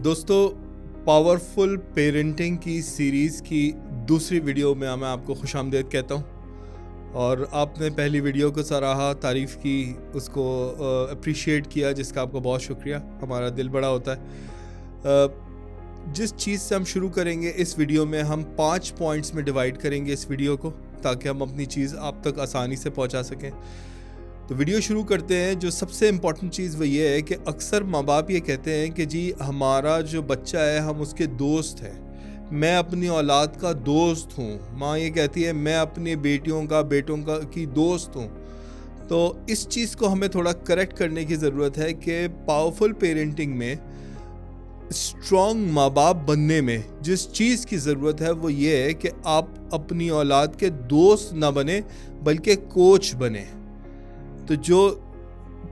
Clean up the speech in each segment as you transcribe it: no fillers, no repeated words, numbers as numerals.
दोस्तों, powerful parenting की series की दूसरी वीडियो में मैं आपको खुशामदीद कहता हूँ। और आपने पहली वीडियो को सराहा, तारीफ़ की, उसको अप्रिशिएट किया, जिसका आपको बहुत शुक्रिया। हमारा दिल बड़ा होता है। जिस चीज़ से हम शुरू करेंगे इस वीडियो में, हम 5 पॉइंट्स में डिवाइड करेंगे इस वीडियो को, ताकि हम अपनी चीज़ आप तक आसानी से पहुँचा सकें। तो वीडियो शुरू करते हैं। जो सबसे इम्पॉर्टेंट चीज़ वो ये है कि अक्सर माँ बाप ये कहते हैं कि जी हमारा जो बच्चा है हम उसके दोस्त हैं, मैं अपनी औलाद का दोस्त हूँ। माँ ये कहती है मैं अपनी बेटों की दोस्त हूँ। तो इस चीज़ को हमें थोड़ा करेक्ट करने की ज़रूरत है कि पावरफुल पेरेंटिंग में, स्ट्रॉन्ग माँ बाप बनने में जिस चीज़ की ज़रूरत है वो ये है कि आप अपनी औलाद के दोस्त ना बने बल्कि कोच बने। तो जो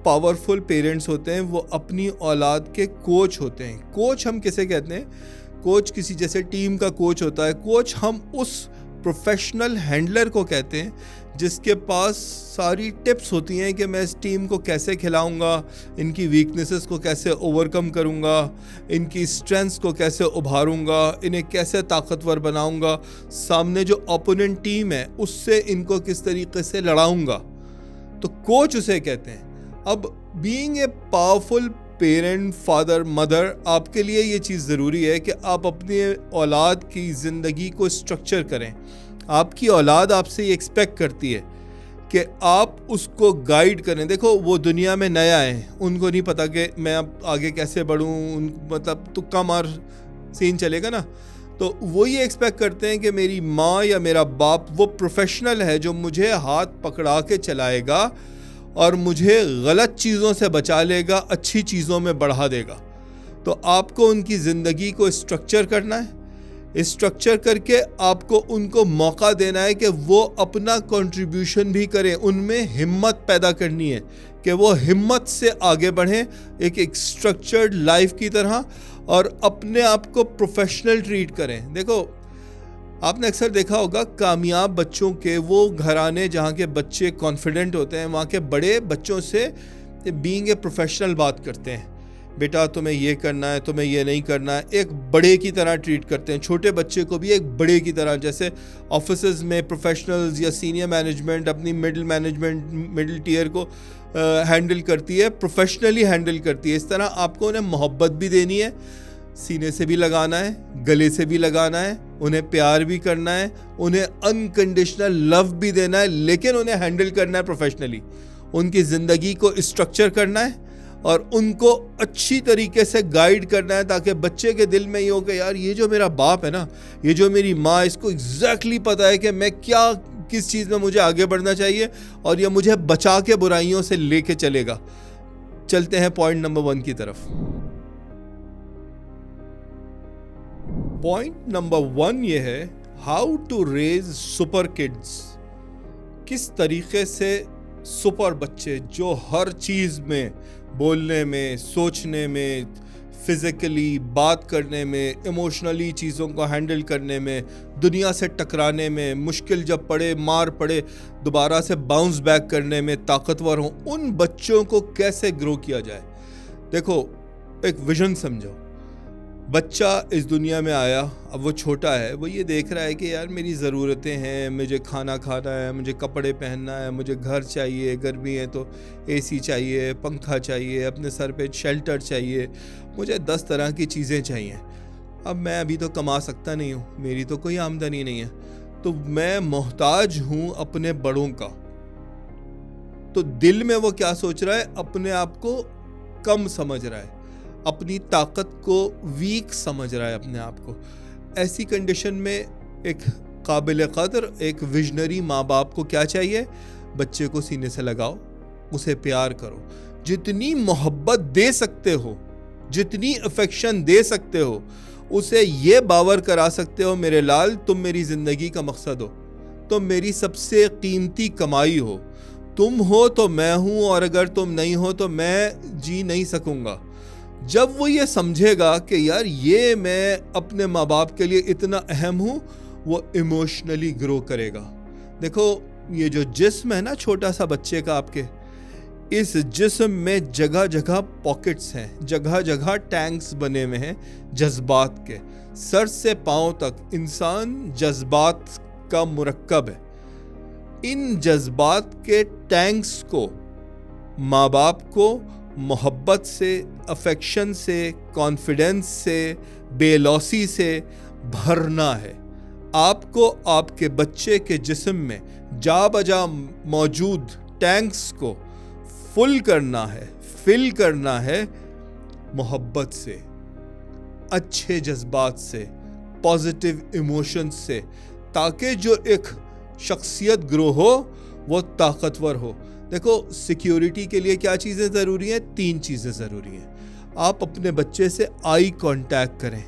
पावरफुल पेरेंट्स होते हैं वो अपनी औलाद के कोच होते हैं। कोच हम किसे कहते हैं? कोच किसी जैसे टीम का कोच होता है। कोच हम उस प्रोफेशनल हैंडलर को कहते हैं जिसके पास सारी टिप्स होती हैं कि मैं इस टीम को कैसे खिलाऊंगा, इनकी वीकनेसेस को कैसे ओवरकम करूंगा, इनकी स्ट्रेंथ्स को कैसे उभारूंगा, इन्हें कैसे ताकतवर बनाऊंगा, सामने जो ओपोनेंट टीम है उससे इनको किस तरीके से लड़ाऊंगा। तो कोच उसे कहते हैं। अब being a powerful parent, father, mother, आपके लिए ये चीज़ ज़रूरी है कि आप अपनी औलाद की ज़िंदगी को स्ट्रक्चर करें। आपकी औलाद आपसे ये एक्सपेक्ट करती है कि आप उसको गाइड करें। देखो, वो दुनिया में नया है, उनको नहीं पता कि मैं अब आगे कैसे बढ़ूँ, मतलब तुक्का मार सीन चलेगा ना। तो वो ये एक्सपेक्ट करते हैं कि मेरी माँ या मेरा बाप वो प्रोफेशनल है जो मुझे हाथ पकड़ा के चलाएगा और मुझे गलत चीज़ों से बचा लेगा, अच्छी चीज़ों में बढ़ा देगा। तो आपको उनकी ज़िंदगी को स्ट्रक्चर करना है। स्ट्रक्चर करके आपको उनको मौका देना है कि वो अपना कंट्रीब्यूशन भी करें। उनमें हिम्मत पैदा करनी है कि वो हिम्मत से आगे बढ़ें एक स्ट्रक्चर्ड लाइफ की तरह, और अपने आप को प्रोफेशनल ट्रीट करें। देखो, आपने अक्सर देखा होगा कामयाब बच्चों के वो घराने जहाँ के बच्चे कॉन्फिडेंट होते हैं, वहाँ के बड़े बच्चों से बीइंग ए प्रोफेशनल बात करते हैं। बेटा तुम्हें ये करना है, तुम्हें ये नहीं करना है, एक बड़े की तरह ट्रीट करते हैं। छोटे बच्चे को भी एक बड़े की तरह, जैसे ऑफिसेज में प्रोफेशनल्स या सीनियर मैनेजमेंट अपनी मिडिल टियर को हैंडल करती है, प्रोफेशनली हैंडल करती है। इस तरह आपको उन्हें मोहब्बत भी देनी है, सीने से भी लगाना है, गले से भी लगाना है, उन्हें प्यार भी करना है, उन्हें अनकंडीशनल लव भी देना है, लेकिन उन्हें हैंडल करना है प्रोफेशनली। उनकी ज़िंदगी को स्ट्रक्चर करना है और उनको अच्छी तरीके से गाइड करना है, ताकि बच्चे के दिल में ये हो कि यार ये जो मेरा बाप है ना, ये जो मेरी माँ, इसको एग्जैक्टली पता है कि मैं किस चीज़ में मुझे आगे बढ़ना चाहिए और ये मुझे बचा के बुराइयों से लेके चलेगा। चलते हैं पॉइंट नंबर 1 की तरफ। पॉइंट नंबर 1 ये है, how to raise super kids. किस तरीके से सुपर बच्चे जो हर चीज़ में, बोलने में, सोचने में, फिज़िकली बात करने में, इमोशनली चीज़ों को हैंडल करने में, दुनिया से टकराने में, मुश्किल जब पड़े, मार पड़े, दोबारा से बाउंस बैक करने में ताकतवर हों, उन बच्चों को कैसे ग्रो किया जाए। देखो, एक विजन समझो। बच्चा इस दुनिया में आया, अब वो छोटा है, वो ये देख रहा है कि यार मेरी ज़रूरतें हैं, मुझे खाना खाना है, मुझे कपड़े पहनना है, मुझे घर चाहिए, गर्मी है तो एसी चाहिए, पंखा चाहिए, अपने सर पे शेल्टर चाहिए, मुझे 10 तरह की चीज़ें चाहिए। अब मैं अभी तो कमा सकता नहीं हूँ, मेरी तो कोई आमदनी नहीं है, तो मैं मोहताज हूँ अपने बड़ों का। तो दिल में वो क्या सोच रहा है? अपने आप को कम समझ रहा है, अपनी ताकत को वीक समझ रहा है अपने आप को। ऐसी कंडीशन में एक काबिल कदर, एक विजनरी माँ बाप को क्या चाहिए? बच्चे को सीने से लगाओ, उसे प्यार करो, जितनी मोहब्बत दे सकते हो, जितनी अफेक्शन दे सकते हो, उसे ये बावर करा सकते हो मेरे लाल तुम मेरी ज़िंदगी का मकसद हो, तुम मेरी सबसे कीमती कमाई हो, तुम हो तो मैं हूँ और अगर तुम नहीं हो तो मैं जी नहीं सकूँगा। जब वो ये समझेगा कि यार ये मैं अपने माँ बाप के लिए इतना अहम हूँ, वो इमोशनली ग्रो करेगा। देखो, ये जो जिस्म है ना छोटा सा बच्चे का आपके, इस जिस्म में जगह जगह पॉकेट्स हैं, जगह जगह टैंक्स बने हुए हैं जज्बात के। सर से पांव तक इंसान जज्बात का मुरक्कब है। इन जज्बात के टैंक्स को माँ बाप को मोहब्बत से, अफेक्शन से, कॉन्फिडेंस से, बेलौसी से भरना है। आपको आपके बच्चे के जिस्म में जा बजा मौजूद टैंक्स को फुल करना है, फिल करना है मोहब्बत से, अच्छे जज्बात से, पॉजिटिव इमोशंस से, ताकि जो एक शख्सियत ग्रो हो वो ताकतवर हो। देखो, सिक्योरिटी के लिए क्या चीज़ें ज़रूरी हैं? 3 चीज़ें ज़रूरी हैं। आप अपने बच्चे से आई कांटेक्ट करें।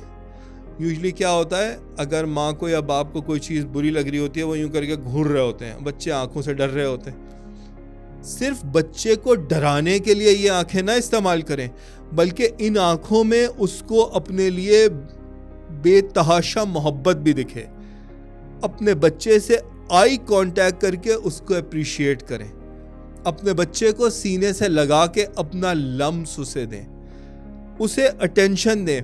यूजुअली क्या होता है, अगर माँ को या बाप को कोई चीज़ बुरी लग रही होती है, वो यूँ करके घूर रहे होते हैं, बच्चे आंखों से डर रहे होते हैं। सिर्फ बच्चे को डराने के लिए ये आंखें ना इस्तेमाल करें, बल्कि इन आंखों में उसको अपने लिए बेतहाशा मोहब्बत भी दिखे। अपने बच्चे से आई कांटेक्ट करके उसको अप्रिशिएट करें। अपने बच्चे को सीने से लगा के अपना लम्स उसे दें, उसे अटेंशन दें।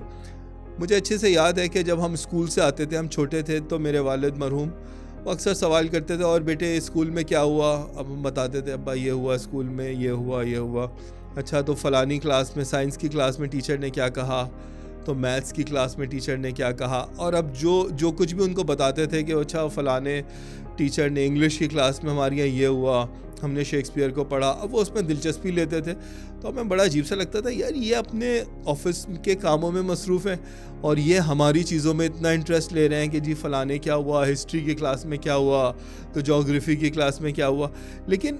मुझे अच्छे से याद है कि जब हम स्कूल से आते थे, हम छोटे थे, तो मेरे वालिद मरहूम वो अक्सर सवाल करते थे, और बेटे स्कूल में क्या हुआ? अब हम बताते थे, अब्बा ये हुआ स्कूल में, ये हुआ, ये हुआ। अच्छा, तो फ़लानी क्लास में, साइंस की क्लास में टीचर ने क्या कहा, तो मैथ्स की क्लास में टीचर ने क्या कहा। और अब जो कुछ भी उनको बताते थे कि अच्छा फ़लाने टीचर ने इंग्लिश की क्लास में हमारे यहाँ ये हुआ, हमने शेक्सपियर को पढ़ा। अब वो उसमें दिलचस्पी लेते थे, तो हमें बड़ा अजीब सा लगता था, यार ये अपने ऑफिस के कामों में मसरूफ़ हैं और ये हमारी चीज़ों में इतना इंटरेस्ट ले रहे हैं कि जी फ़लाने क्या हुआ, हिस्ट्री की क्लास में क्या हुआ, तो जोग्राफ़ी की क्लास में क्या हुआ। लेकिन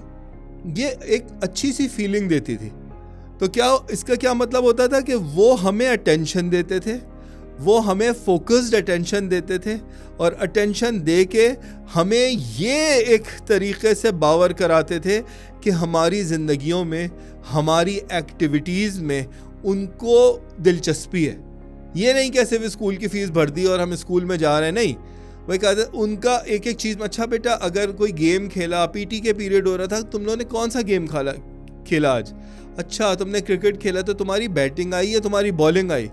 ये एक अच्छी सी फीलिंग देती थी। तो क्या इसका क्या मतलब होता था कि वो हमें अटेंशन देते थे, वो हमें फोकस्ड अटेंशन देते थे, और अटेंशन दे के हमें ये एक तरीक़े से बावर कराते थे कि हमारी ज़िंदगियों में, हमारी एक्टिविटीज़ में उनको दिलचस्पी है। ये नहीं कि सिर्फ स्कूल की फ़ीस भर दी और हम स्कूल में जा रहे हैं, नहीं। वही कहते उनका एक एक चीज़ में, अच्छा बेटा अगर कोई गेम खेला, पीटी के पीरियड हो रहा था, तुम लोगों ने कौन सा गेम खेला आज? अच्छा, तुमने क्रिकेट खेला तो तुम्हारी बैटिंग आई या तुम्हारी बॉलिंग आई?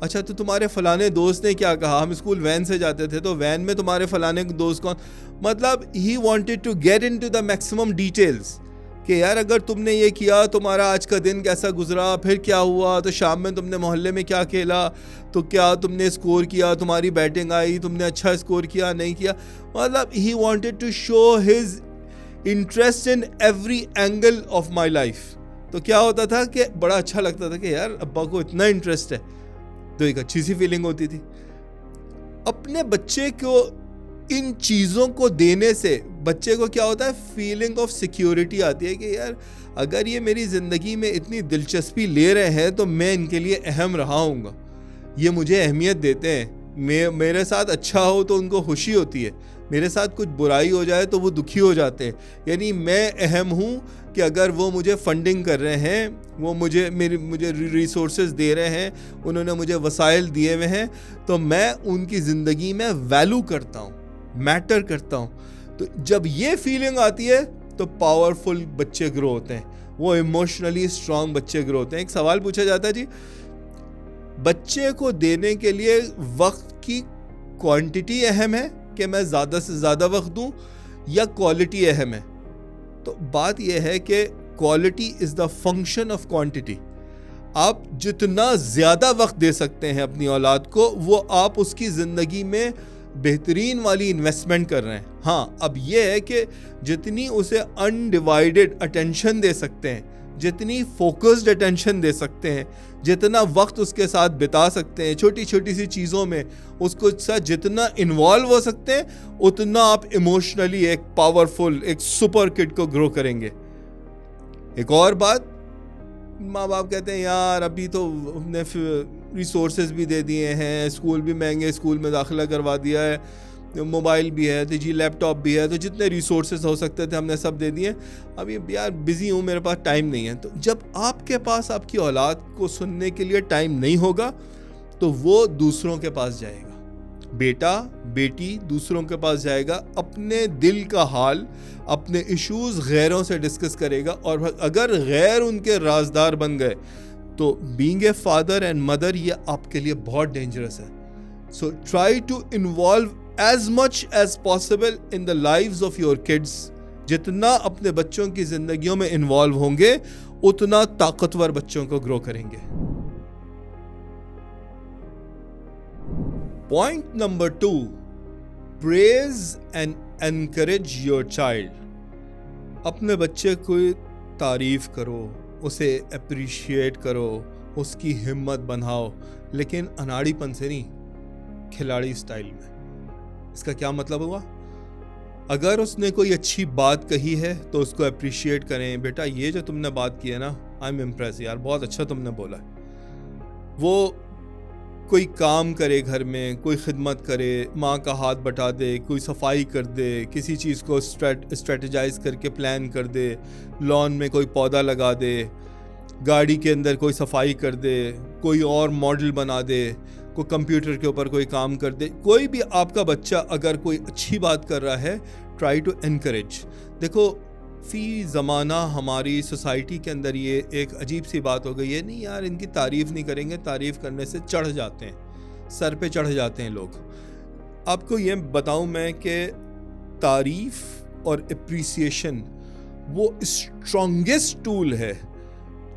अच्छा, तो तुम्हारे फलाने दोस्त ने क्या कहा? हम स्कूल वैन से जाते थे, तो वैन में तुम्हारे फलाने दोस्त कौन? मतलब he wanted to get into the maximum details कि यार अगर तुमने ये किया, तुम्हारा आज का दिन कैसा गुजरा, फिर क्या हुआ, तो शाम में तुमने मोहल्ले में क्या खेला, तो क्या तुमने स्कोर किया, तुम्हारी बैटिंग आई, तुमने अच्छा स्कोर किया, नहीं किया। मतलब he wanted to show his interest in every angle of my life. तो क्या होता था कि बड़ा अच्छा लगता था कि यार अब्बा को इतना इंटरेस्ट है, तो एक अच्छी सी फीलिंग होती थी। अपने बच्चे को इन चीज़ों को देने से बच्चे को क्या होता है, फीलिंग ऑफ सिक्योरिटी आती है कि यार अगर ये मेरी ज़िंदगी में इतनी दिलचस्पी ले रहे हैं तो मैं इनके लिए अहम रहा हूँगा, ये मुझे अहमियत देते हैं। मेरे साथ अच्छा हो तो उनको खुशी होती है, मेरे साथ कुछ बुराई हो जाए तो वो दुखी हो जाते हैं। यानी मैं अहम हूँ कि अगर वो मुझे फंडिंग कर रहे हैं, वो मुझे रिसोर्सेज दे रहे हैं, उन्होंने मुझे वसाइल दिए हुए हैं, तो मैं उनकी ज़िंदगी में वैल्यू करता हूँ, मैटर करता हूँ। तो जब ये फीलिंग आती है तो पावरफुल बच्चे ग्रो होते हैं, वो इमोशनली स्ट्रांग बच्चे ग्रो होते हैं। एक सवाल पूछा जाता है जी, बच्चे को देने के लिए वक्त की क्वांटिटी अहम है कि मैं ज़्यादा से ज़्यादा वक्त दूं, या क्वालिटी अहम है? तो बात यह है कि quality is the function of quantity. आप जितना ज़्यादा वक्त दे सकते हैं अपनी औलाद को, वो आप उसकी ज़िंदगी में बेहतरीन वाली इन्वेस्टमेंट कर रहे हैं। हाँ, अब यह है कि जितनी उसे अनडिवाइडेड अटेंशन दे सकते हैं, जितनी फोकस्ड अटेंशन दे सकते हैं, जितना वक्त उसके साथ बिता सकते हैं, छोटी छोटी सी चीज़ों में उसको साथ जितना इन्वॉल्व हो सकते हैं, उतना आप इमोशनली एक पावरफुल, एक सुपर किड को ग्रो करेंगे। एक और बात, माँ बाप कहते हैं यार अभी तो हमने रिसोर्सेज भी दे दिए हैं, स्कूल भी महंगे स्कूल में दाखिला करवा दिया है, मोबाइल भी है, तो जी लैपटॉप भी है, तो जितने रिसोर्सेज हो सकते थे हमने सब दे दिए, अभी यार बिज़ी हूँ, मेरे पास टाइम नहीं है। तो जब आपके पास आपकी औलाद को सुनने के लिए टाइम नहीं होगा, तो वो दूसरों के पास जाएगा, बेटा बेटी दूसरों के पास जाएगा, अपने दिल का हाल, अपने इश्यूज गैरों से डिस्कस करेगा, और अगर गैर उनके राजदार बन गए तो being a father and mother ये आपके लिए बहुत डेंजरस है. So try to involve as much as possible in the lives of your kids. जितना अपने बच्चों की जिंदगियों में इन्वॉल्व होंगे उतना ताकतवर बच्चों को ग्रो करेंगे. Point number 2, praise and encourage your child. अपने बच्चे को तारीफ करो, उसे अप्रिशिएट करो, उसकी हिम्मत बढ़ाओ, लेकिन अनाड़ीपन से नहीं, खिलाड़ी स्टाइल में. इसका क्या मतलब हुआ? अगर उसने कोई अच्छी बात कही है तो उसको अप्रिशिएट करें. बेटा ये जो तुमने बात की है ना, आई एम इम्प्रेस यार, बहुत अच्छा तुमने बोला है. वो कोई काम करे घर में, कोई खिदमत करे, माँ का हाथ बटा दे, कोई सफाई कर दे, किसी चीज़ को स्ट्रेटजाइज करके प्लान कर दे, लॉन में कोई पौधा लगा दे, गाड़ी के अंदर कोई सफाई कर दे, कोई और मॉडल बना दे, कोई कंप्यूटर के ऊपर कोई काम कर दे. कोई भी आपका बच्चा अगर कोई अच्छी बात कर रहा है, ट्राई टू एनकरेज. देखो फी ज़माना हमारी सोसाइटी के अंदर ये एक अजीब सी बात हो गई है, नहीं यार इनकी तारीफ़ नहीं करेंगे, तारीफ़ करने से चढ़ जाते हैं, सर पे चढ़ जाते हैं लोग. आपको ये बताऊं मैं कि तारीफ़ और एप्रिसिएशन वो स्ट्रॉन्गेस्ट टूल है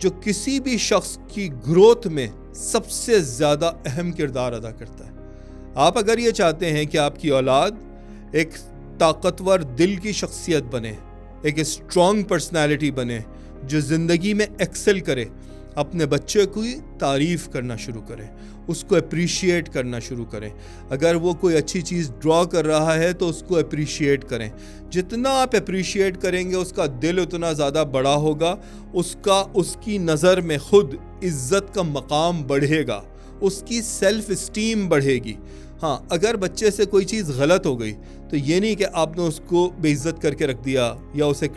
जो किसी भी शख्स की ग्रोथ में सबसे ज़्यादा अहम किरदार अदा करता है. आप अगर ये चाहते हैं कि आपकी औलाद एक ताकतवर दिल की शख्सियत बने, एक स्ट्रॉन्ग पर्सनालिटी बने, जो ज़िंदगी में एक्सेल करे, अपने बच्चे की तारीफ़ करना शुरू करें, उसको अप्रिशिएट करना शुरू करें. अगर वो कोई अच्छी चीज़ ड्रॉ कर रहा है तो उसको अप्रिशिएट करें. जितना आप अप्रिशिएट करेंगे उसका दिल उतना ज़्यादा बड़ा होगा, उसकी नज़र में खुद इज़्ज़त का मकाम बढ़ेगा, उसकी सेल्फ इस्टीम बढ़ेगी. हाँ, अगर बच्चे से कोई चीज़ गलत हो गई तो ये नहीं कि आपने उसको बेइज्जत करके रख दिया या उसे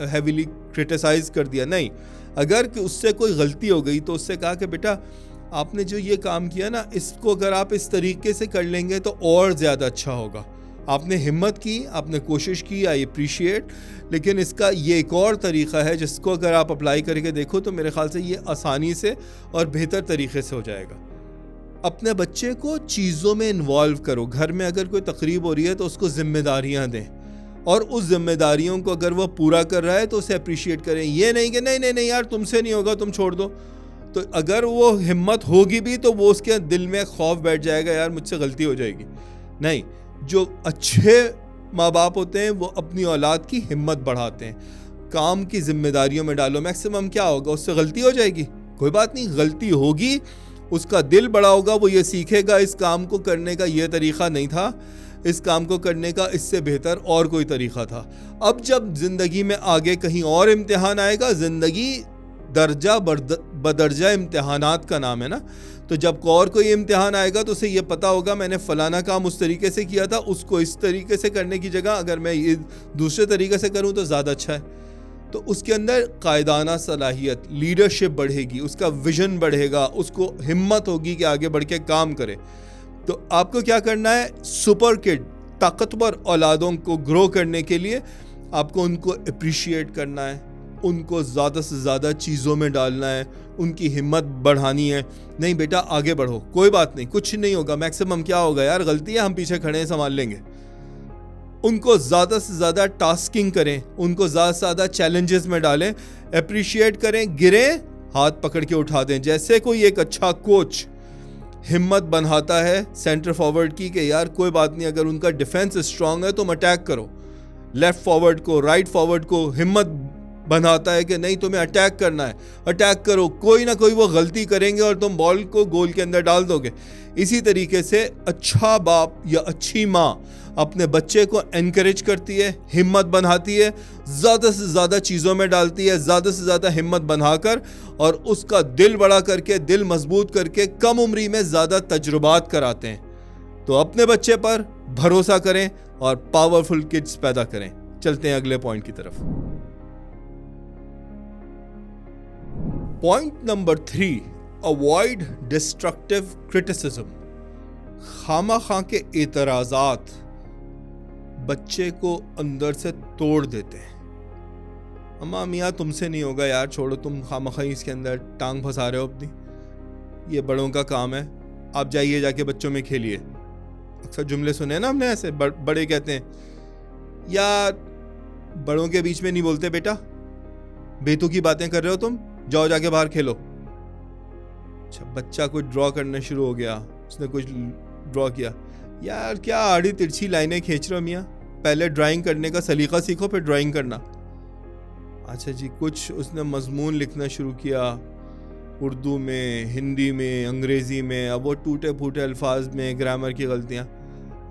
हैवीली क्रिटिसाइज़ कर दिया. नहीं, अगर कि उससे कोई गलती हो गई तो उससे कहा कि बेटा आपने जो ये काम किया ना, इसको अगर आप इस तरीके से कर लेंगे तो और ज़्यादा अच्छा होगा. आपने हिम्मत की, आपने कोशिश की, आई अप्रिशिएट, लेकिन इसका ये एक और तरीक़ा है जिसको अगर आप अप्लाई करके देखो तो मेरे ख़्याल से ये आसानी से और बेहतर तरीके से हो जाएगा. अपने बच्चे को चीज़ों में इन्वॉल्व करो. घर में अगर कोई तकरीब हो रही है तो उसको ज़िम्मेदारियाँ दें, और उस जिम्मेदारियों को अगर वह पूरा कर रहा है तो उसे अप्रिशिएट करें. ये नहीं कि नहीं नहीं नहीं यार तुमसे नहीं होगा, तुम छोड़ दो. तो अगर वो हिम्मत होगी भी तो वो उसके दिल में खौफ बैठ जाएगा, यार मुझसे गलती हो जाएगी. नहीं, जो अच्छे माँ बाप होते हैं वो अपनी औलाद की हिम्मत बढ़ाते हैं. काम की जिम्मेदारियों में डालो. मैक्सिमम क्या होगा, उससे गलती हो जाएगी, कोई बात नहीं, गलती होगी, उसका दिल बड़ा होगा, वो ये सीखेगा इस काम को करने का ये तरीक़ा नहीं था, इस काम को करने का इससे बेहतर और कोई तरीक़ा था. अब जब ज़िंदगी में आगे कहीं और इम्तिहान आएगा, ज़िंदगी दर्जा बदर्जा इम्तिहानात का नाम है ना, तो जब और कोई इम्तिहान आएगा तो उसे ये पता होगा मैंने फ़लाना काम उस तरीके से किया था, उसको इस तरीके से करने की जगह अगर मैं ये दूसरे तरीके से करूँ तो ज़्यादा अच्छा है. तो उसके अंदर कायदाना सलाहियत, लीडरशिप बढ़ेगी, उसका विजन बढ़ेगा, उसको हिम्मत होगी कि आगे बढ़ के काम करे. तो आपको क्या करना है, सुपर किड ताकतवर औलादों को ग्रो करने के लिए आपको उनको अप्रिशिएट करना है, उनको ज़्यादा से ज़्यादा चीज़ों में डालना है, उनकी हिम्मत बढ़ानी है. नहीं बेटा आगे बढ़ो, कोई बात नहीं, कुछ नहीं होगा, मैक्सिमम क्या होगा यार, गलती है, हम पीछे खड़े हैं, संभाल लेंगे. उनको ज़्यादा से ज़्यादा टास्किंग करें, उनको ज़्यादा से ज़्यादा चैलेंजेस में डालें, अप्रिशिएट करें, गिरें हाथ पकड़ के उठा दें. जैसे कोई एक अच्छा कोच हिम्मत बनाता है सेंटर फॉरवर्ड की कि यार कोई बात नहीं, अगर उनका डिफेंस स्ट्रांग है तो अटैक करो, लेफ़्ट फॉरवर्ड को, राइट फॉरवर्ड को हिम्मत बनाता है कि नहीं तुम्हें अटैक करना है, अटैक करो, कोई ना कोई वो गलती करेंगे और तुम बॉल को गोल के अंदर डाल दोगे. इसी तरीके से अच्छा बाप या अच्छी माँ अपने बच्चे को एनकरेज करती है, हिम्मत बनाती है, ज़्यादा से ज़्यादा चीज़ों में डालती है, ज़्यादा से ज़्यादा हिम्मत बनाकर और उसका दिल बड़ा करके, दिल मजबूत करके कम उम्री में ज़्यादा तजुर्बात कराते हैं. तो अपने बच्चे पर भरोसा करें और पावरफुल किड्स पैदा करें. चलते हैं अगले पॉइंट की तरफ. Point number 3, avoid destructive criticism. खामा के एतराज़ात बच्चे को अंदर से तोड़ देते हैं। अम्मा मियाँ तुमसे नहीं होगा यार, छोड़ो, तुम खामा इसके अंदर टांग फंसा रहे हो अपनी, ये बड़ों का काम है, आप जाइए जाके बच्चों में खेलिए। अक्सर जुमले सुने ना हमने ऐसे, बड़े कहते हैं यार बड़ों के बीच में नहीं बोलते बेटा, बेतु की बातें कर रहे हो तुम, जाओ जाके बाहर खेलो। अच्छा, बच्चा कुछ ड्रॉ करना शुरू हो गया, उसने कुछ ड्रॉ किया, यार क्या आड़ी तिरछी लाइनें खींच रहे हो मियाँ, पहले ड्राइंग करने का सलीका सीखो फिर ड्राइंग करना। अच्छा जी, कुछ उसने मजमून लिखना शुरू किया, उर्दू में, हिंदी में, अंग्रेज़ी में, अब वो टूटे फूटे अल्फाज में, ग्रामर की गलतियाँ।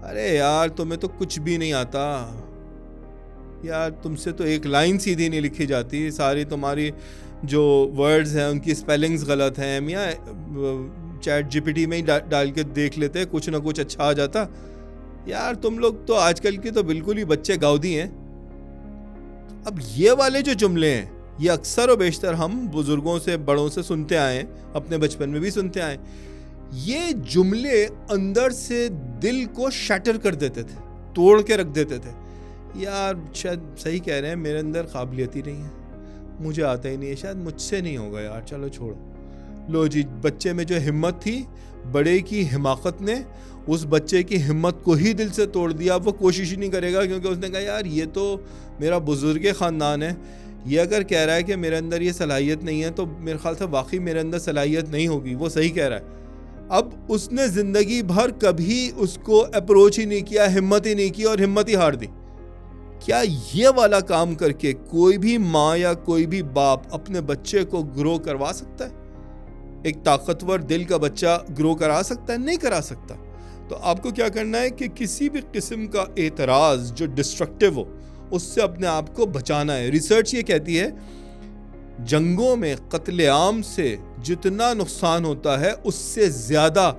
अरे यार तुम्हें तो कुछ भी नहीं आता यार, तुमसे तो एक लाइन सीधी नहीं लिखी जाती, सारी तुम्हारी जो वर्ड्स हैं उनकी स्पेलिंग्स गलत हैं। मियाँ चैट जीपीटी में ही डाल के देख लेते, कुछ ना कुछ अच्छा आ जाता। यार तुम लोग तो आजकल के तो बिल्कुल ही बच्चे गाउदी हैं। अब ये वाले जो जुमले हैं ये अक्सर और बेशतर हम बुजुर्गों से, बड़ों से सुनते आए हैं, अपने बचपन में भी सुनते आए। ये जुमले अंदर से दिल को शैटर कर देते थे, तोड़ के रख देते थे। यार शायद सही कह रहे हैं, मेरे अंदर काबिलियत ही नहीं है, मुझे आता ही नहीं है, शायद मुझसे नहीं होगा यार, चलो छोड़ो। लो जी, बच्चे में जो हिम्मत थी, बड़े की हिमाकत ने उस बच्चे की हिम्मत को ही दिल से तोड़ दिया। वो कोशिश ही नहीं करेगा, क्योंकि उसने कहा यार ये तो मेरा बुजुर्ग ख़ानदान है, ये अगर कह रहा है कि मेरे अंदर ये सलाहियत नहीं है तो मेरे ख्याल से वाकई मेरे अंदर सलाहियत नहीं होगी, वो सही कह रहा है। अब उसने ज़िंदगी भर कभी उसको अप्रोच ही नहीं किया, हिम्मत ही नहीं की और हिम्मत ही हार दी। क्या ये वाला काम करके कोई भी माँ या कोई भी बाप अपने बच्चे को ग्रो करवा सकता है? एक ताकतवर दिल का बच्चा ग्रो करा सकता है? नहीं करा सकता। तो आपको क्या करना है कि किसी भी किस्म का एतराज़ जो डिस्ट्रक्टिव हो उससे अपने आप को बचाना है। रिसर्च ये कहती है जंगों में कत्लेआम से जितना नुकसान होता है उससे ज़्यादा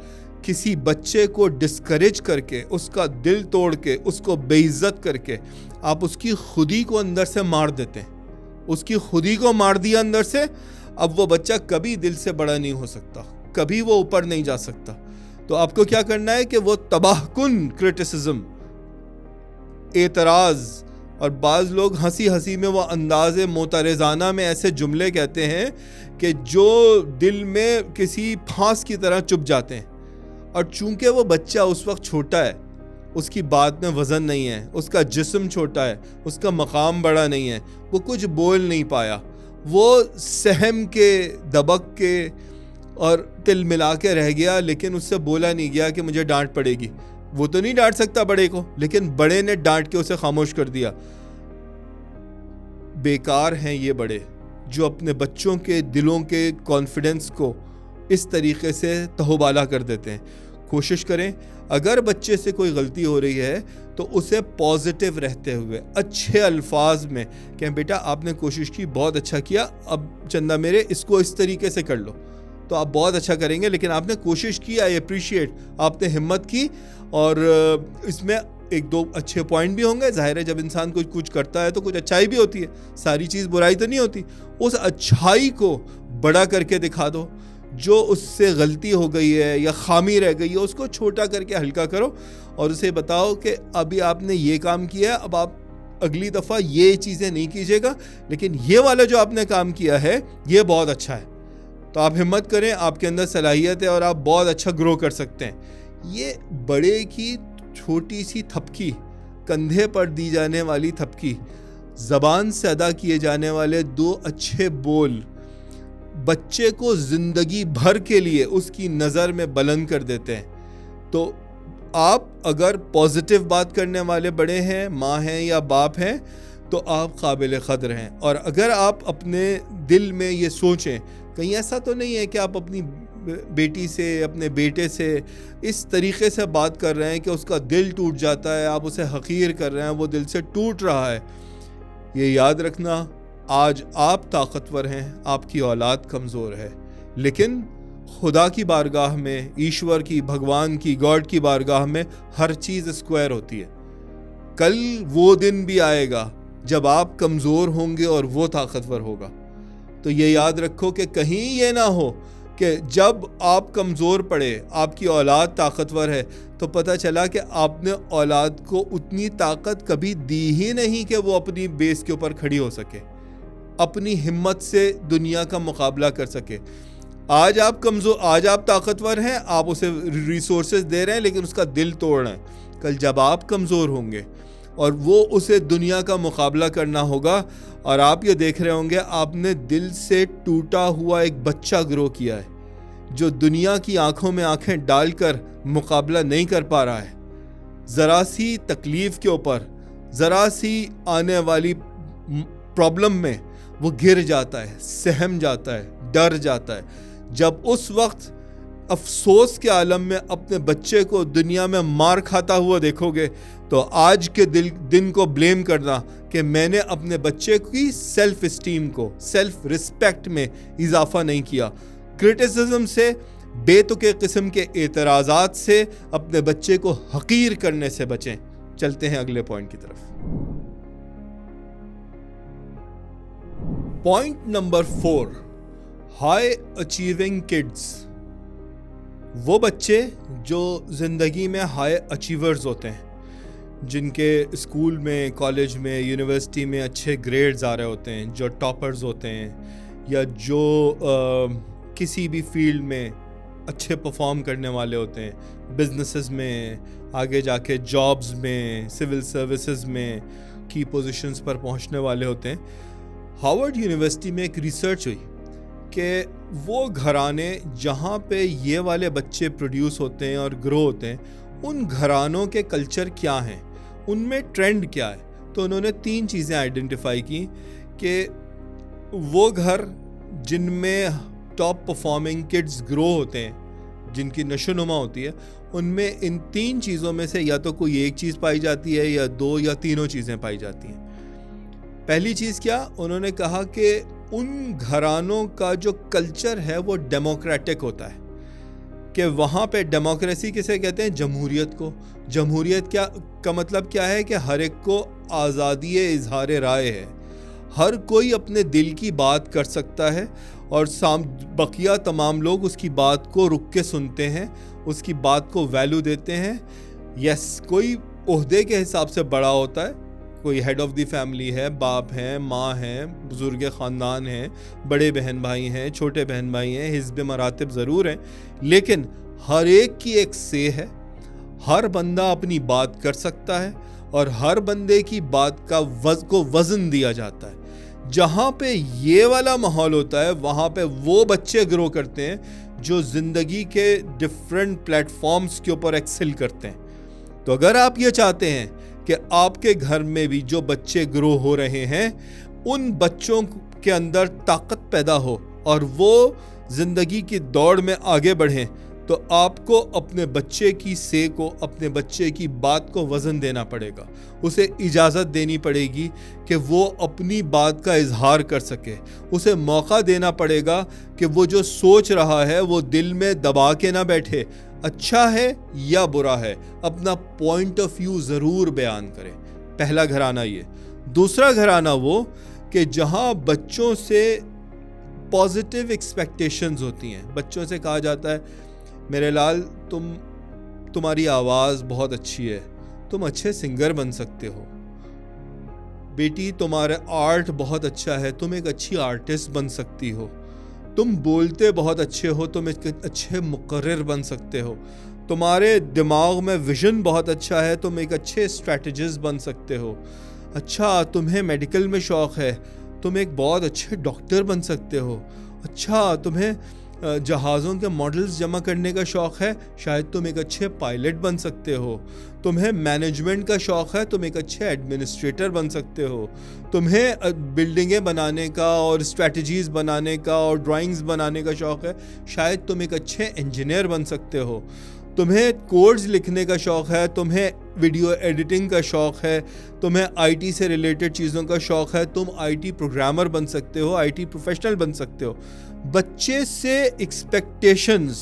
किसी बच्चे को डिस्करेज करके, उसका दिल तोड़ के, उसको बेइज्जत करके आप उसकी खुदी को अंदर से मार देते हैं। उसकी खुदी को मार दिया अंदर से, अब वो बच्चा कभी दिल से बड़ा नहीं हो सकता, कभी वो ऊपर नहीं जा सकता। तो आपको क्या करना है कि वो तबाहकुन क्रिटिसिज्म, एतराज़, और बाज़ लोग हंसी हंसी में वो अंदाज़े मोतरज़ाना में ऐसे जुमले कहते हैं कि जो दिल में किसी फांस की तरह चुभ जाते हैं। और चूंकि वो बच्चा उस वक्त छोटा है, उसकी बात में वज़न नहीं है, उसका जिस्म छोटा है, उसका मकाम बड़ा नहीं है, वो कुछ बोल नहीं पाया, वो सहम के, दबक के और तिल मिला के रह गया, लेकिन उससे बोला नहीं गया कि मुझे डांट पड़ेगी। वो तो नहीं डांट सकता बड़े को, लेकिन बड़े ने डांट के उसे खामोश कर दिया। बेकार हैं ये बड़े जो अपने बच्चों के दिलों के कॉन्फिडेंस को इस तरीके से तहोबाला कर देते हैं। कोशिश करें, अगर बच्चे से कोई गलती हो रही है तो उसे पॉजिटिव रहते हुए अच्छे अल्फाज में कहें, बेटा आपने कोशिश की, बहुत अच्छा किया, अब चंदा मेरे इसको इस तरीके से कर लो तो आप बहुत अच्छा करेंगे, लेकिन आपने कोशिश की, आई अप्रिशिएट, आपने हिम्मत की। और इसमें एक दो अच्छे पॉइंट भी होंगे। जाहिर है जब इंसान कुछ करता है तो कुछ अच्छाई भी होती है, सारी चीज़ बुराई तो नहीं होती। उस अच्छाई को बड़ा करके दिखा दो, जो उससे गलती हो गई है या खामी रह गई है उसको छोटा करके हल्का करो और उसे बताओ कि अभी आपने ये काम किया है, अब आप अगली दफ़ा ये चीज़ें नहीं कीजिएगा, लेकिन ये वाला जो आपने काम किया है ये बहुत अच्छा है, तो आप हिम्मत करें, आपके अंदर सलाहियत है और आप बहुत अच्छा ग्रो कर सकते हैं। ये बड़े की छोटी सी थपकी, कंधे पर दी जाने वाली थपकी, ज़बान से अदा किए जाने वाले दो अच्छे बोल बच्चे को ज़िंदगी भर के लिए उसकी नज़र में बुलंद कर देते हैं। तो आप अगर पॉजिटिव बात करने वाले बड़े हैं, माँ हैं या बाप हैं, तो आप काबिल क़द्र हैं। और अगर आप अपने दिल में ये सोचें, कहीं ऐसा तो नहीं है कि आप अपनी बेटी से, अपने बेटे से इस तरीके से बात कर रहे हैं कि उसका दिल टूट जाता है, आप उसे हकीर कर रहे हैं, वो दिल से टूट रहा है। ये याद रखना, आज आप ताकतवर हैं, आपकी औलाद कमज़ोर है, लेकिन खुदा की बारगाह में, ईश्वर की, भगवान की, गॉड की बारगाह में हर चीज़ स्क्वायर होती है। कल वो दिन भी आएगा जब आप कमज़ोर होंगे और वो ताकतवर होगा। तो ये याद रखो कि कहीं ये ना हो कि जब आप कमज़ोर पड़े, आपकी औलाद ताकतवर है, तो पता चला कि आपने औलाद को उतनी ताकत कभी दी ही नहीं कि वो अपनी बेस के ऊपर खड़ी हो सके, अपनी हिम्मत से दुनिया का मुकाबला कर सके। आज आप कमज़ोर, आज आप ताकतवर हैं, आप उसे रिसोर्सेज दे रहे हैं, लेकिन उसका दिल तोड़ रहे हैं। कल जब आप कमज़ोर होंगे और वो उसे दुनिया का मुकाबला करना होगा, और आप ये देख रहे होंगे आपने दिल से टूटा हुआ एक बच्चा ग्रो किया है, जो दुनिया की आंखों में आंखें डालकर मुकाबला नहीं कर पा रहा है। ज़रा सी तकलीफ़ के ऊपर, ज़रा सी आने वाली प्रॉब्लम में वो गिर जाता है, सहम जाता है, डर जाता है। जब उस वक्त अफसोस के आलम में अपने बच्चे को दुनिया में मार खाता हुआ देखोगे, तो आज के दिन को ब्लेम करना कि मैंने अपने बच्चे की सेल्फ इस्टीम को, सेल्फ रिस्पेक्ट में इजाफा नहीं किया। क्रिटिसिज्म से, बेतुके किस्म के एतराज़ात से अपने बच्चे को हकीर करने से बचें। चलते हैं अगले पॉइंट की तरफ। Point number 4, high achieving kids. वो बच्चे जो ज़िंदगी में हाई अचीवर्स होते हैं, जिनके स्कूल में, कॉलेज में, यूनिवर्सिटी में अच्छे ग्रेड्स आ रहे होते हैं, जो टॉपर्स होते हैं, या जो किसी भी फील्ड में अच्छे परफॉर्म करने वाले होते हैं, बिजनेसेस में, आगे जाके जॉब्स में, सिविल सर्विसेज में की पोजीशंस पर पहुंचने वाले होते हैं। हार्वर्ड यूनिवर्सिटी में एक रिसर्च हुई कि वो घराने जहाँ पे ये वाले बच्चे प्रोड्यूस होते हैं और ग्रो होते हैं, उन घरानों के कल्चर क्या हैं, उनमें ट्रेंड क्या है। तो उन्होंने 3 चीज़ें आइडेंटिफाई की कि वो घर जिनमें टॉप परफॉर्मिंग किड्स ग्रो होते हैं, जिनकी नशोनुमा होती है, उनमें इन 3 चीज़ों में से या तो कोई एक चीज़ पाई जाती है, या 2 या तीनों चीज़ें पाई जाती हैं। पहली चीज़ क्या, उन्होंने कहा कि उन घरानों का जो कल्चर है वो डेमोक्रेटिक होता है, कि वहाँ पे डेमोक्रेसी किसे कहते हैं, जमहूरियत को। जमहूरियत क्या का मतलब क्या है कि हर एक को आज़ादी इजहार राय है, हर कोई अपने दिल की बात कर सकता है, और बकिया तमाम लोग उसकी बात को रुक के सुनते हैं, उसकी बात को वैल्यू देते हैं। यस, कोई ओहदे के हिसाब से बड़ा होता है, कोई हेड ऑफ़ द फैमिली है, बाप हैं, माँ हैं, बुजुर्ग ख़ानदान हैं, बड़े बहन भाई हैं, छोटे बहन भाई हैं, हिज़्ब मरातिब ज़रूर हैं, लेकिन हर एक की एक से है, हर बंदा अपनी बात कर सकता है, और हर बंदे की बात का वज़न दिया जाता है। जहाँ पे ये वाला माहौल होता है, वहाँ पे वो बच्चे ग्रो करते हैं जो ज़िंदगी के डिफरेंट प्लेटफॉर्म्स के ऊपर एक्सेल करते हैं। तो अगर आप ये चाहते हैं कि आपके घर में भी जो बच्चे ग्रो हो रहे हैं, उन बच्चों के अंदर ताकत पैदा हो और वो ज़िंदगी की दौड़ में आगे बढ़ें, तो आपको अपने बच्चे की से को, अपने बच्चे की बात को वज़न देना पड़ेगा। उसे इजाज़त देनी पड़ेगी कि वो अपनी बात का इजहार कर सके। उसे मौका देना पड़ेगा कि वो जो सोच रहा है वो दिल में दबा के ना बैठे, अच्छा है या बुरा है, अपना पॉइंट ऑफ व्यू ज़रूर बयान करे। पहला घराना ये। दूसरा घराना वो कि जहाँ बच्चों से पॉजिटिव एक्सपेक्टेशंस होती हैं। बच्चों से कहा जाता है, मेरे लाल तुम्हारी आवाज़ बहुत अच्छी है, तुम अच्छे सिंगर बन सकते हो। बेटी, तुम्हारा आर्ट बहुत अच्छा है, तुम एक अच्छी आर्टिस्ट बन सकती हो। तुम बोलते बहुत अच्छे हो, तुम एक अच्छे मुकर्रिर बन सकते हो। तुम्हारे दिमाग में विजन बहुत अच्छा है, तुम एक अच्छे स्ट्रैटेजिस्ट बन सकते हो। अच्छा, तुम्हें मेडिकल में शौक़ है, तुम एक बहुत अच्छे डॉक्टर बन सकते हो। अच्छा, तुम्हें जहाज़ों के मॉडल्स जमा करने का शौक़ है, शायद तुम एक अच्छे पायलट बन सकते हो। तुम्हें मैनेजमेंट का शौक़ है, तुम एक अच्छे एडमिनिस्ट्रेटर बन सकते हो। तुम्हें बिल्डिंगें बनाने का और स्ट्रैटेजीज़ बनाने का और ड्राइंग्स बनाने का शौक़ है, शायद तुम एक अच्छे इंजीनियर बन सकते हो। तुम्हें कोड्स लिखने का शौक़ है, तुम्हें वीडियो एडिटिंग का शौक़ है, तुम्हें आईटी से रिलेटेड चीज़ों का शौक़ है, तुम आईटी प्रोग्रामर बन सकते हो, आईटी प्रोफेशनल बन सकते हो। बच्चे से एक्सपेक्टेशंस,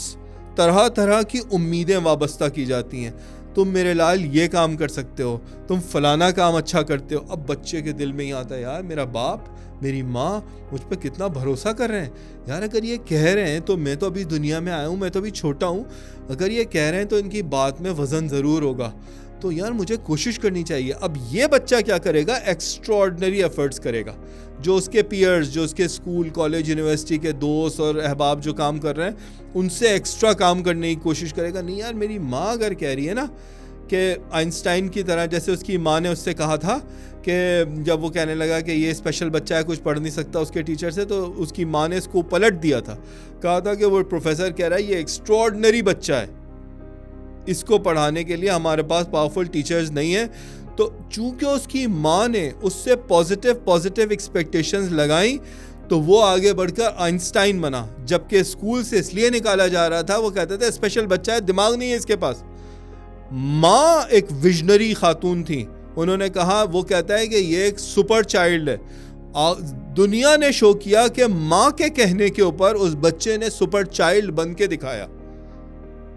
तरह तरह की उम्मीदें वाबस्ता की जाती हैं, तुम मेरे लाल ये काम कर सकते हो, तुम फलाना काम अच्छा करते हो। अब बच्चे के दिल में ही आता है, यार मेरा बाप मेरी माँ मुझ पर कितना भरोसा कर रहे हैं, यार अगर ये कह रहे हैं तो मैं तो अभी दुनिया में आया हूँ, मैं तो अभी छोटा हूँ, अगर ये कह रहे हैं तो इनकी बात में वज़न ज़रूर होगा, तो यार मुझे कोशिश करनी चाहिए। अब ये बच्चा क्या करेगा, एक्स्ट्रॉर्डिनरी एफर्ट्स करेगा। जो उसके पीयर्स, जो उसके स्कूल कॉलेज यूनिवर्सिटी के दोस्त और अहबाब जो काम कर रहे हैं उनसे एक्स्ट्रा काम करने की कोशिश करेगा। नहीं यार, मेरी माँ अगर कह रही है ना कि आइंस्टाइन की तरह, जैसे उसकी माँ ने उससे कहा था कि जब वो कहने लगा कि ये स्पेशल बच्चा है, कुछ पढ़ नहीं सकता उसके टीचर से, तो उसकी माँ ने इसको पलट दिया था, कहा था कि वो प्रोफेसर कह रहा है ये एक्स्ट्रॉर्डिनरी बच्चा है, इसको पढ़ाने के लिए हमारे पास पावरफुल टीचर्स नहीं है। तो चूंकि उसकी माँ ने उससे पॉजिटिव एक्सपेक्टेशंस लगाई, तो वो आगे बढ़कर आइंस्टाइन बना। जबकि स्कूल से इसलिए निकाला जा रहा था, वो कहते थे स्पेशल बच्चा है, दिमाग नहीं है इसके पास। माँ एक विजनरी खातून थी, उन्होंने कहा, वो कहता है कि ये एक सुपर चाइल्ड है। दुनिया ने शो किया कि माँ के कहने के ऊपर उस बच्चे ने सुपर चाइल्ड बन के दिखाया।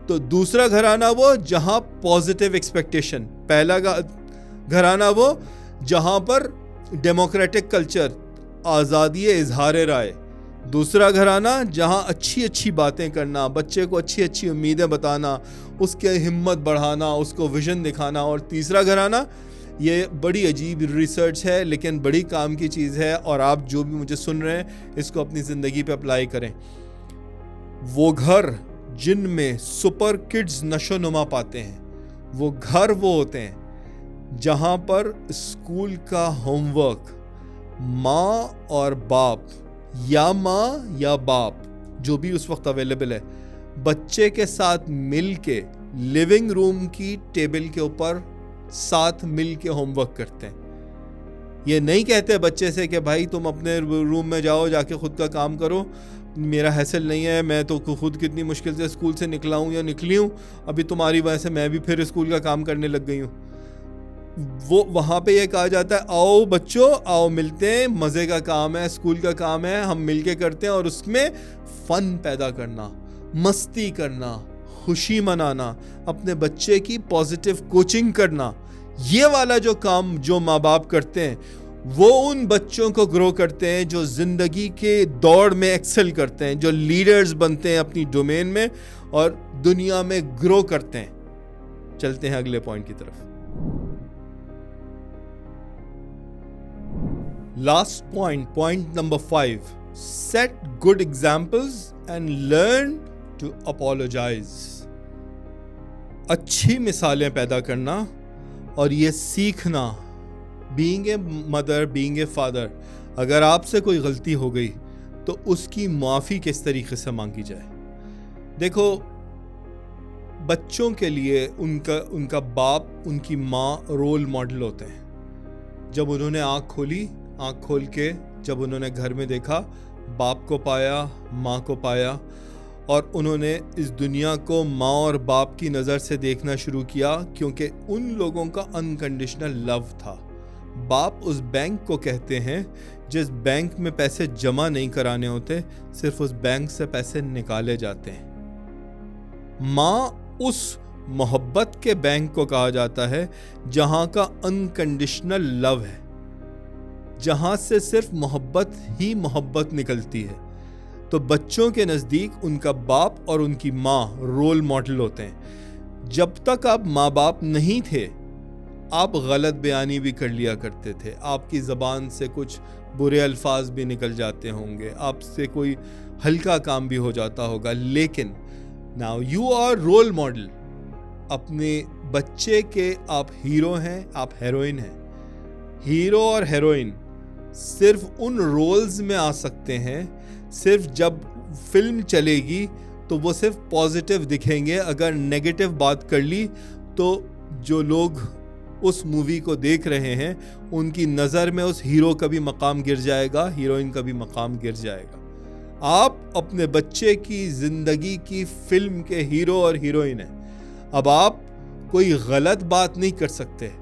तो दूसरा घराना वो जहां पॉजिटिव एक्सपेक्टेशन, पहला घराना वो जहां पर डेमोक्रेटिक कल्चर, आज़ादी इजहार राय। दूसरा घराना जहां अच्छी अच्छी बातें करना, बच्चे को अच्छी अच्छी उम्मीदें बताना, उसके हिम्मत बढ़ाना, उसको विजन दिखाना। और तीसरा घराना, ये बड़ी अजीब रिसर्च है लेकिन बड़ी काम की चीज़ है, और आप जो भी मुझे सुन रहे हैं इसको अपनी ज़िंदगी पे अप्लाई करें। वो घर जिनमें सुपर किड्स नशोनुमा पाते हैं, वो घर वो होते हैं जहां पर स्कूल का होमवर्क माँ और बाप, या माँ या बाप जो भी उस वक्त अवेलेबल है, बच्चे के साथ मिल के लिविंग रूम की टेबल के ऊपर साथ मिल के होमवर्क करते हैं। ये नहीं कहते बच्चे से कि भाई तुम अपने रूम में जाओ, जाके खुद का काम करो, मेरा हैसल नहीं है, मैं तो खुद कितनी मुश्किल से स्कूल से निकला हूँ या निकली हूँ, अभी तुम्हारी वजह से मैं भी फिर स्कूल का काम करने लग गई हूँ। वो वहाँ पे ये कहा जाता है, आओ बच्चों आओ मिलते हैं, मज़े का काम है, स्कूल का काम है, हम मिलके करते हैं। और उसमें फ़न पैदा करना, मस्ती करना, खुशी मनाना, अपने बच्चे की पॉजिटिव कोचिंग करना, ये वाला जो काम जो माँ बाप करते हैं, वो उन बच्चों को ग्रो करते हैं जो ज़िंदगी के दौड़ में एक्सेल करते हैं, जो लीडर्स बनते हैं अपनी डोमेन में और दुनिया में ग्रो करते हैं। चलते हैं अगले पॉइंट की तरफ। Last point number 5, set good examples and learn to apologize. अच्छी मिसालें पैदा करना और ये सीखना, being a mother, being a father, अगर आपसे कोई गलती हो गई तो उसकी माफ़ी किस तरीके से मांगी जाए। देखो, बच्चों के लिए उनका बाप, उनकी माँ रोल मॉडल होते हैं। जब उन्होंने आँख खोल के जब उन्होंने घर में देखा, बाप को पाया, माँ को पाया, और उन्होंने इस दुनिया को माँ और बाप की नज़र से देखना शुरू किया, क्योंकि उन लोगों का अनकंडीशनल लव था। बाप उस बैंक को कहते हैं जिस बैंक में पैसे जमा नहीं कराने होते, सिर्फ उस बैंक से पैसे निकाले जाते हैं। माँ उस मोहब्बत के बैंक को कहा जाता है जहां का अनकंडीशनल लव है, जहां से सिर्फ मोहब्बत ही मोहब्बत निकलती है। तो बच्चों के नज़दीक उनका बाप और उनकी माँ रोल मॉडल होते हैं। जब तक आप माँ बाप नहीं थे, आप गलत बयानी भी कर लिया करते थे, आपकी ज़बान से कुछ बुरे अल्फाज भी निकल जाते होंगे, आपसे कोई हल्का काम भी हो जाता होगा, लेकिन now you are role model. अपने बच्चे के आप हीरो हैं, आप हीरोइन हैं। हीरो और हीरोइन सिर्फ उन रोल्स में आ सकते हैं, सिर्फ जब फिल्म चलेगी तो वो सिर्फ पॉजिटिव दिखेंगे। अगर नेगेटिव बात कर ली तो जो लोग उस मूवी को देख रहे हैं उनकी नज़र में उस हीरो का भी मकाम गिर जाएगा, हीरोइन का भी मकाम गिर जाएगा। आप अपने बच्चे की ज़िंदगी की फिल्म के हीरो और हीरोइन हैं। अब आप कोई गलत बात नहीं कर सकते,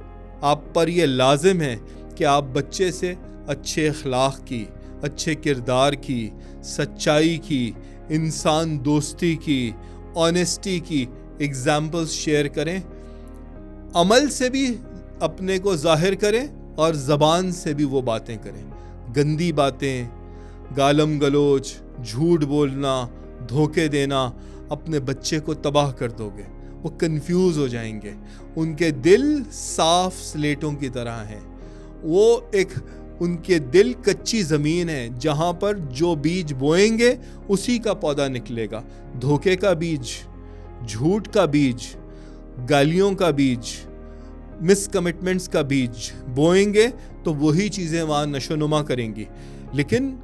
आप पर यह लाजिम है कि आप बच्चे से अच्छे अखलाक की, अच्छे किरदार की, सच्चाई की, इंसान दोस्ती की, ऑनेस्टी की एग्जाम्पल्स शेयर करें। अमल से भी अपने को जाहिर करें और ज़बान से भी वो बातें करें। गंदी बातें, गालम गलोच, झूठ बोलना, धोखे देना अपने बच्चे को तबाह कर दोगे। वो कंफ्यूज हो जाएंगे। उनके दिल साफ स्लेटों की तरह हैं। उनके दिल कच्ची ज़मीन है, जहाँ पर जो बीज बोएंगे उसी का पौधा निकलेगा। धोखे का बीज, झूठ का बीज, गालियों का बीज, मिसकमिटमेंट्स का बीज बोएंगे तो वही चीज़ें वहाँ नशोनुमा करेंगी। लेकिन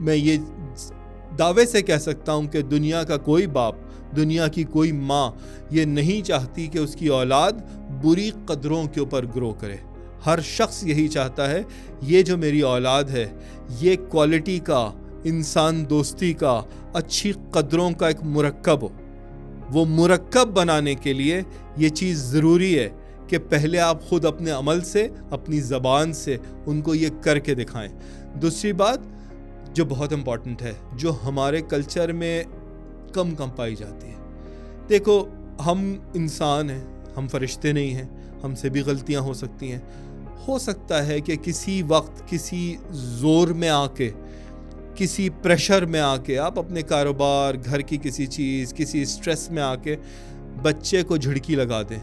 मैं ये दावे से कह सकता हूँ कि दुनिया का कोई बाप, दुनिया की कोई माँ ये नहीं चाहती कि उसकी औलाद बुरी कदरों के ऊपर ग्रो करे। हर शख्स यही चाहता है ये जो मेरी औलाद है ये क्वालिटी का, इंसान दोस्ती का, अच्छी कदरों का एक मुरक्कब हो। वो मुरक्कब बनाने के लिए ये चीज़ ज़रूरी है कि पहले आप खुद अपने अमल से, अपनी ज़बान से उनको ये करके दिखाएं। दूसरी बात जो बहुत इम्पॉर्टेंट है, जो हमारे कल्चर में कम पाई जाती है। देखो, हम इंसान हैं, हम फरिश्ते नहीं हैं, हमसे भी गलतियां हो सकती हैं। हो सकता है कि किसी वक्त किसी ज़ोर में आके, किसी प्रेशर में आके आप अपने कारोबार, घर की किसी चीज़, किसी स्ट्रेस में आके बच्चे को झिड़की लगा दें,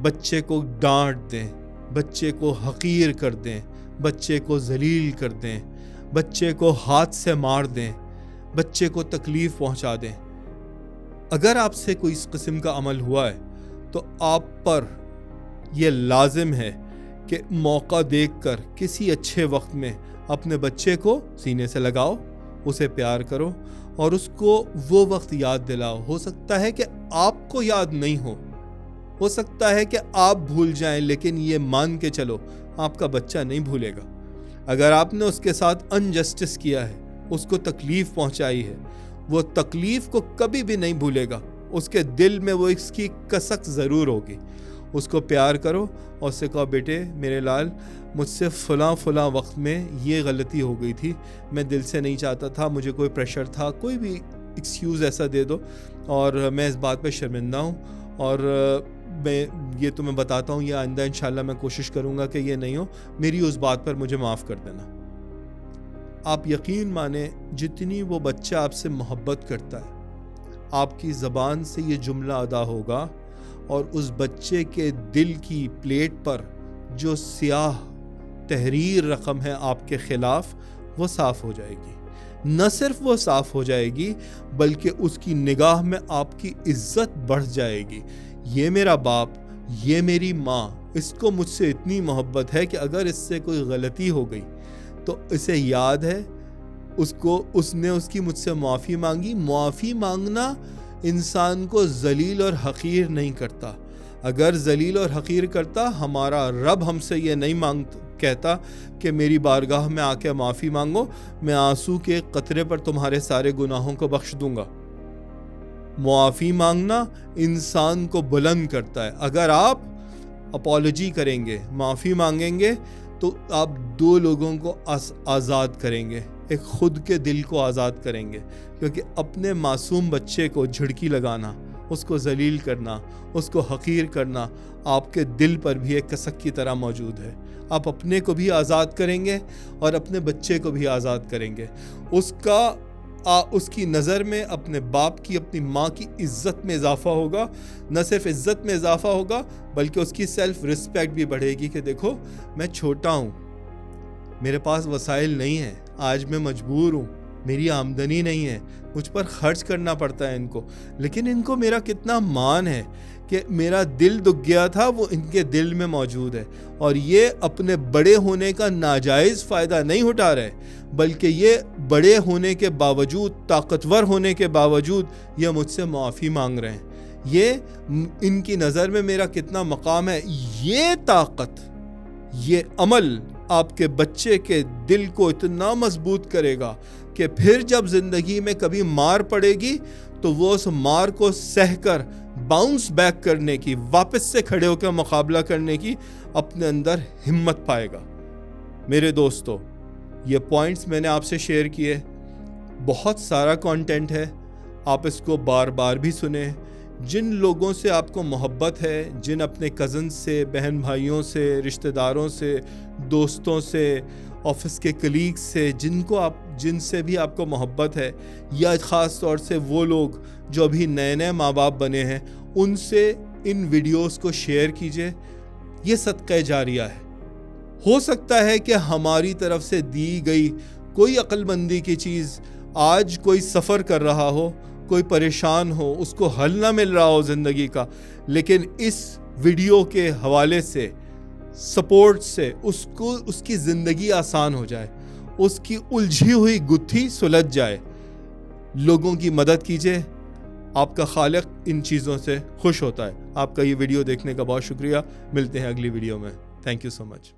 बच्चे को डांट दें, बच्चे को हकीर कर दें, बच्चे को जलील कर दें, बच्चे को हाथ से मार दें, बच्चे को तकलीफ़ पहुंचा दें। अगर आपसे कोई इस किस्म का अमल हुआ है तो आप पर यह लाजिम है कि मौका देखकर किसी अच्छे वक्त में अपने बच्चे को सीने से लगाओ, उसे प्यार करो और उसको वो वक्त याद दिलाओ। हो सकता है कि आपको याद नहीं हो सकता है कि आप भूल जाएं, लेकिन ये मान के चलो आपका बच्चा नहीं भूलेगा। अगर आपने उसके साथ अनजस्टिस किया है, उसको तकलीफ़ पहुंचाई है, वो तकलीफ़ को कभी भी नहीं भूलेगा। उसके दिल में वो इसकी कसक ज़रूर होगी। उसको प्यार करो और उससे कहो, बेटे मेरे लाल, मुझसे फ़लाँ वक्त में ये गलती हो गई थी, मैं दिल से नहीं चाहता था, मुझे कोई प्रेशर था, कोई भी एक्सक्यूज़ ऐसा दे दो और मैं इस बात पे शर्मिंदा हूँ और मैं ये तुम्हें बताता हूँ, ये आइंदा इंशाल्लाह मैं कोशिश करूँगा कि ये नहीं हो, मेरी उस बात पर मुझे माफ़ कर देना। आप यकीन माने, जितनी वो बच्चा आपसे मोहब्बत करता है, आपकी ज़बान से ये जुमला अदा होगा और उस बच्चे के दिल की प्लेट पर जो स्याह तहरीर रकम है आपके ख़िलाफ़, वो साफ़ हो जाएगी। न सिर्फ वो साफ़ हो जाएगी बल्कि उसकी निगाह में आपकी इज़्ज़त बढ़ जाएगी। ये मेरा बाप, ये मेरी माँ, इसको मुझसे इतनी मोहब्बत है कि अगर इससे कोई गलती हो गई तो इसे याद है, उसने उसकी मुझसे माफ़ी मांगी। माफ़ी मांगना इंसान को जलील और हकीर नहीं करता। अगर जलील और हकीर करता, हमारा रब हमसे ये नहीं कहता कि मेरी बारगाह में आके माफ़ी मांगो, मैं आंसू के कतरे पर तुम्हारे सारे गुनाहों को बख्श दूंगा। माफ़ी मांगना इंसान को बुलंद करता है। अगर आप अपॉलजी करेंगे, माफ़ी मांगेंगे, तो आप दो लोगों को आज़ाद करेंगे, एक खुद के दिल को आज़ाद करेंगे। क्योंकि अपने मासूम बच्चे को झिड़की लगाना, उसको जलील करना, उसको हकीर करना आपके दिल पर भी एक कसक की तरह मौजूद है। आप अपने को भी आज़ाद करेंगे और अपने बच्चे को भी आज़ाद करेंगे। उसकी नज़र में अपने बाप की, अपनी माँ की इज़्ज़त में इजाफ़ा होगा। न सिर्फ इज़्ज़त में इजाफ़ा होगा बल्कि उसकी सेल्फ़ रिस्पेक्ट भी बढ़ेगी कि देखो, मैं छोटा हूँ, मेरे पास वसाइल नहीं है, आज मैं मजबूर हूँ, मेरी आमदनी नहीं है, मुझ पर खर्च करना पड़ता है इनको, लेकिन इनको मेरा कितना मान है कि मेरा दिल दुख गया था, वो इनके दिल में मौजूद है। और ये अपने बड़े होने का नाजायज़ फ़ायदा नहीं उठा रहे, बल्कि ये बड़े होने के बावजूद, ताकतवर होने के बावजूद ये मुझसे माफ़ी मांग रहे हैं। ये इनकी नज़र में मेरा कितना मकाम है। ये ताकत, ये अमल आपके बच्चे के दिल को इतना मजबूत करेगा कि फिर जब ज़िंदगी में कभी मार पड़ेगी तो वो उस मार को सहकर बाउंस बैक करने की, वापस से खड़े होकर मुकाबला करने की अपने अंदर हिम्मत पाएगा। मेरे दोस्तों, ये पॉइंट्स मैंने आपसे शेयर किए, बहुत सारा कंटेंट है, आप इसको बार बार भी सुने। जिन लोगों से आपको मोहब्बत है, जिन अपने कज़न से, बहन भाइयों से, रिश्तेदारों से, दोस्तों से, ऑफिस के कलीग से, जिनसे भी आपको मोहब्बत है, या ख़ास तौर से वो लोग जो अभी नए नए माँ बाप बने हैं, उनसे इन वीडियोस को शेयर कीजिए। ये सदका जारिया है। हो सकता है कि हमारी तरफ से दी गई कोई अक्लमंदी की चीज़, आज कोई सफ़र कर रहा हो, कोई परेशान हो, उसको हल ना मिल रहा हो ज़िंदगी का, लेकिन इस वीडियो के हवाले से, सपोर्ट से उसकी ज़िंदगी आसान हो जाए, उसकी उलझी हुई गुत्थी सुलझ जाए। लोगों की मदद कीजिए, आपका खालिक इन चीज़ों से खुश होता है। आपका ये वीडियो देखने का बहुत शुक्रिया। मिलते हैं अगली वीडियो में। Thank you so much.